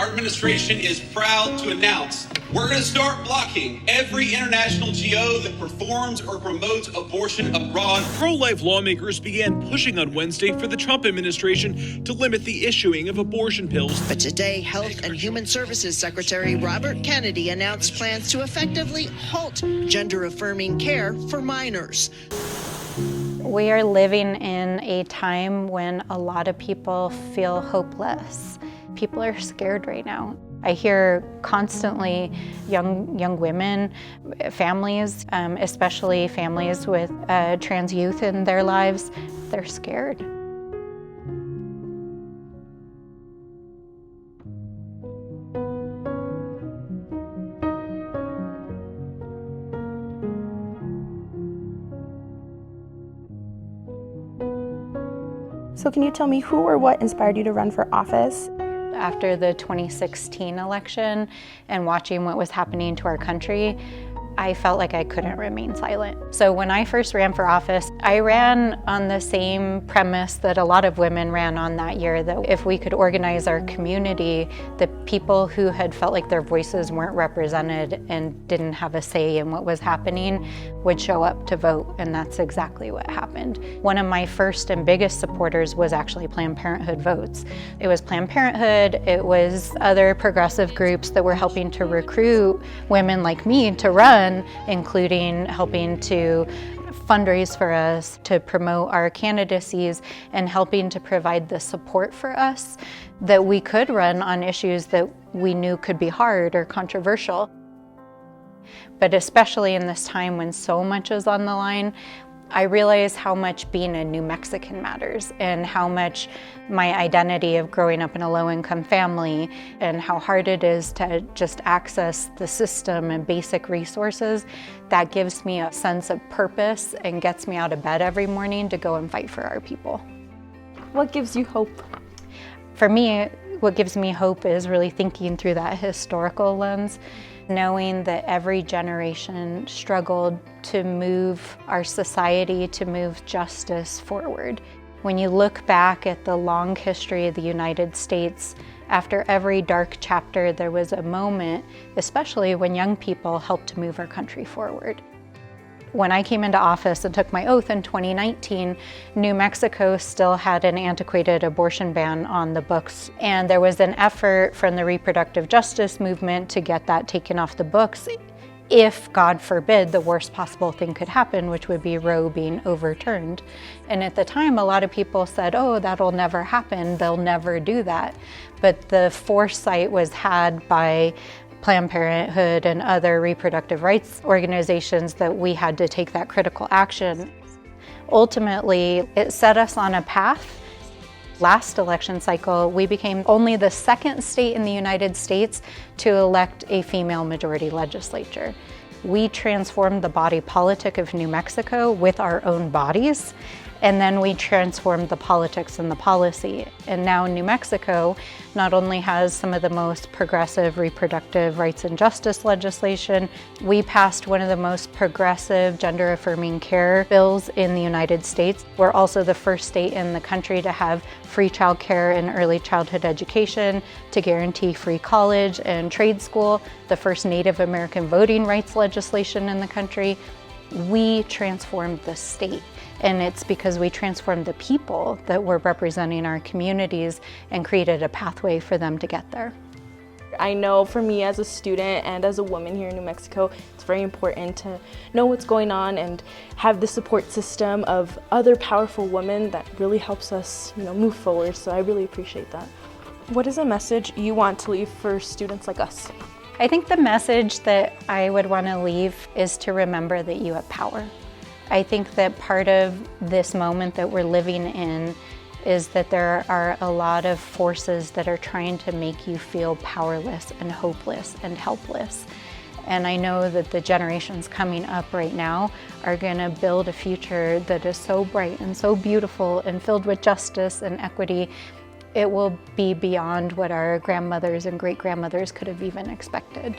our administration is proud to announce we're going to start blocking every international GO that performs or promotes abortion abroad. Pro-life lawmakers began pushing on Wednesday for the Trump administration to limit the issuing of abortion pills. But today, Health and Human Services Secretary Robert Kennedy announced plans to effectively halt gender-affirming care for minors. We are living in a time when a lot of people feel hopeless. People are scared right now. I hear constantly young women, families, especially families with trans youth in their lives, they're scared. So can you tell me who or what inspired you to run for office? After the 2016 election and watching what was happening to our country, I felt like I couldn't remain silent. So when I first ran for office, I ran on the same premise that a lot of women ran on that year, that if we could organize our community, the people who had felt like their voices weren't represented and didn't have a say in what was happening would show up to vote, and that's exactly what happened. One of my first and biggest supporters was actually Planned Parenthood Votes. It was Planned Parenthood, it was other progressive groups that were helping to recruit women like me to run, including helping to fundraise for us, to promote our candidacies, and helping to provide the support for us that we could run on issues that we knew could be hard or controversial. But especially in this time when so much is on the line, I realize how much being a New Mexican matters, and how much my identity of growing up in a low-income family, and how hard it is to just access the system and basic resources. That gives me a sense of purpose and gets me out of bed every morning to go and fight for our people. What gives you hope? For me, what gives me hope is really thinking through that historical lens, knowing that every generation struggled to move our society, to move justice forward. When you look back at the long history of the United States, after every dark chapter there was a moment, especially when young people helped to move our country forward. When I came into office and took my oath in 2019, New Mexico still had an antiquated abortion ban on the books, and there was an effort from the reproductive justice movement to get that taken off the books if, God forbid, the worst possible thing could happen, which would be Roe being overturned. And at the time, a lot of people said, oh, that'll never happen, they'll never do that. But the foresight was had by Planned Parenthood and other reproductive rights organizations that we had to take that critical action. Ultimately, it set us on a path. Last election cycle, we became only the second state in the United States to elect a female majority legislature. We transformed the body politic of New Mexico with our own bodies, and then we transformed the politics and the policy. And now New Mexico not only has some of the most progressive reproductive rights and justice legislation, we passed one of the most progressive gender-affirming care bills in the United States. We're also the first state in the country to have free child care and early childhood education, to guarantee free college and trade school, the first Native American voting rights legislation in the country. We transformed the state. And it's because we transformed the people that were representing our communities and created a pathway for them to get there. I know for me as a student and as a woman here in New Mexico, it's very important to know what's going on and have the support system of other powerful women that really helps us, move forward. So I really appreciate that. What is a message you want to leave for students like us? I think the message that I would want to leave is to remember that you have power. I think that part of this moment that we're living in is that there are a lot of forces that are trying to make you feel powerless and hopeless and helpless. And I know that the generations coming up right now are going to build a future that is so bright and so beautiful and filled with justice and equity. It will be beyond what our grandmothers and great-grandmothers could have even expected.